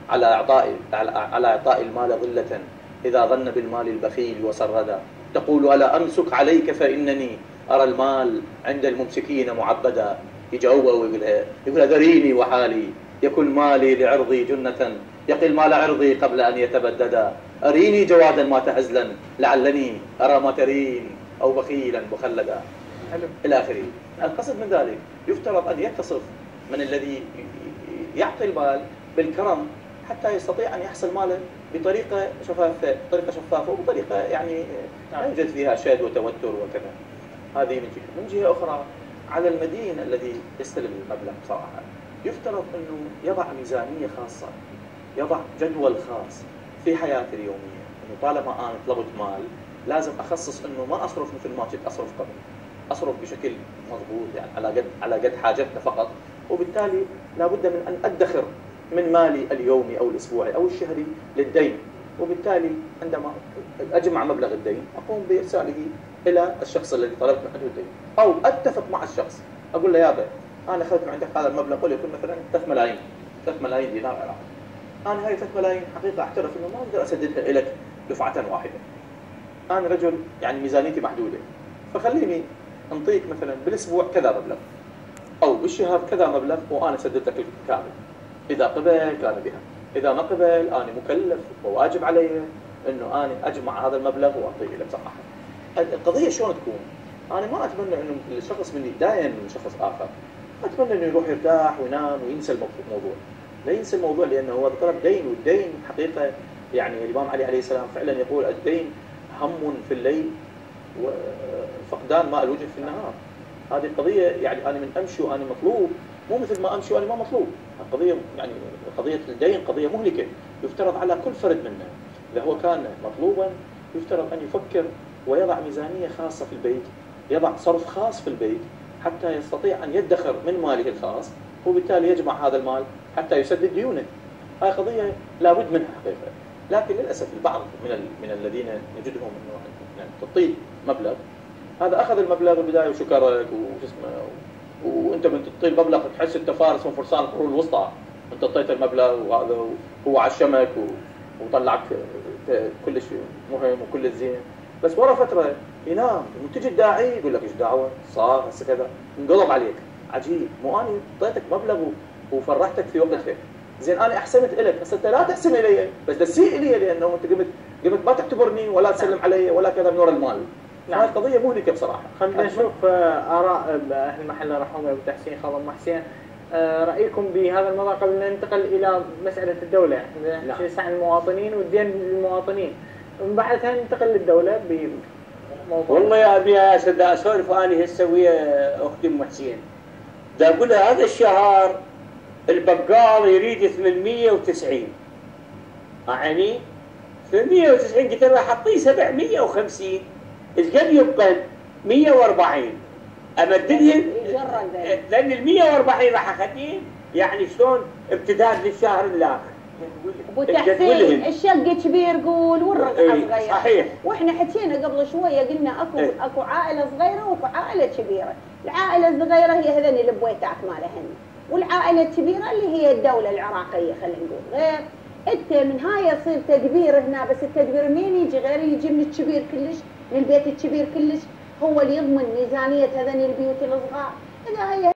على إعطاء المال ظلة إذا ظن بالمال البخيل وسردا. تقول ألا أمسك عليك فإنني أرى المال عند الممسكين معبدا. يجاوب ويقول ذريني وحالي يكن مالي لعرضي جنة يقي المال عرضي قبل أن يتبددا. أريني جوادا ما تهزلا لعلني أرى ما ترين أو بخيلا مخلدا إلى آخره. القصد من ذلك يفترض أن يتصف من الذي يعطي المال بالكرم حتى يستطيع أن يحصل ماله بطريقة شفافة وبطريقة يعني لا يوجد فيها شد وتوتر وكذا. هذه من جهة. من جهة أخرى على المدين الذي يستلم المبلغ بصراحة يفترض أنه يضع ميزانية خاصة، يضع جدول خاص في حياته اليومية، أنه طالما أنا طلبت مال لازم أخصص أنه ما أصرف مثل ما كنت أصرف قبل، أصرف بشكل مضبوط يعني على قد حاجتنا فقط، وبالتالي لابد من أن أدخر من مالي اليومي أو الأسبوعي أو الشهري للدين. وبالتالي عندما أجمع مبلغ الدين أقوم بإرساله إلى الشخص الذي طلبت منه الدين، أو أتفق مع الشخص أقول له يابا أنا أخذت من عندك هذا المبلغ وليكن مثلا 3 ملايين دينار عراقي. أنا هاي 3 ملايين حقيقة أعترف إنه ما أقدر أسددها لك دفعة واحدة. أنا رجل يعني ميزانيتي محدودة، فخليني أنطيك مثلا بالأسبوع كذا مبلغ أو بالشهر كذا مبلغ وأنا سددت لك الكامل. إذا قبل كان بها، إذا ما قبل أنا مكلف وواجب علي إنه أنا أجمع هذا المبلغ وأعطيه له بصراحة. القضية شلون تكون؟ أنا ما أتمنى إنه الشخص مني داين من شخص آخر، أتمنى إنه يروح يرتاح وينام وينسى الموضوع. لا ينسى الموضوع لأنه هو طلب دين، والدين حقيقة يعني الإمام علي عليه السلام فعلا يقول الدين هم في الليل وفقدان ماء الوجه في النهار. هذه القضية يعني أنا من أمشي وأنا مطلوب مو مثل ما أمشي وأنا ما مطلوب. القضية يعني قضية الدين قضية مهلكة، يفترض على كل فرد منا إذا هو كان مطلوبا يفترض أن يفكر ويضع ميزانية خاصة في البيت، يضع صرف خاص في البيت حتى يستطيع أن يدخر من ماله الخاص، وبالتالي يجمع هذا المال حتى يسدد ديونه. هاي قضية لابد منها حقيقة. لكن للأسف البعض من الذين نجدهم أنه يعني تعطيه مبلغ، هذا أخذ المبلغ بالبداية وشكرك وجسمه، وأنت من تعطيه المبلغ تحس أنت فارس من فرسان القرون الوسطى. أنت أعطيته المبلغ وهذا هو عشمك وطلعك كل شيء مهم وكل الزين، بس ورا فترة ينام وتجي الداعي يقول لك ايش دعوة صار هسه كذا، انقلب عليك. عجيب، مو أنا أعطيتك مبلغ وفرحتك في وقتها، زين أنا أحسنت إلك، هسه أنت لا تحسن إلي بس تسيء إلي لأنه أنت قمت ما تعتبرني ولا تسلم علي ولا كذا من وراء المال. نعم. هاي قضية مهلكة بصراحة. خلينا نشوف آراء أهل المحل رحمه أبو تحسين خالد محسين. رأيكم بهذا الموضوع قبل أن ننتقل إلى مسألة الدولة. نعم. شيء عن المواطنين والدين للمواطنين، ومن بعدها ننتقل للدولة بموضوع. والله يا أبي أسولف أنا هسه ويا أختي أم حسين. دا أقول لها هذا الشهر البقال يريد 890. يعني 890 قلت له حطيه 750. ايش قد يبقى 140 امددهم لان ال 140 راح اخليه يعني شلون امتداد للشهر الاخر. ابو تحسين الشق كبير قول والرقعه صغيره. صحيح. واحنا حكينا قبل شويه قلنا اكو عائله صغيره واكو عائله كبيره. العائله الصغيره هي هذني البويتات مالهن، والعائله الكبيره اللي هي الدوله العراقيه خلينا نقول. غير انت من هاي يصير تدبير هنا، بس التدبير منين يجي؟ غير يجي من الكبير كلش، من البيت الكبير كلش، هو اللي يضمن ميزانيه هذني البيوت الصغار. اذا هي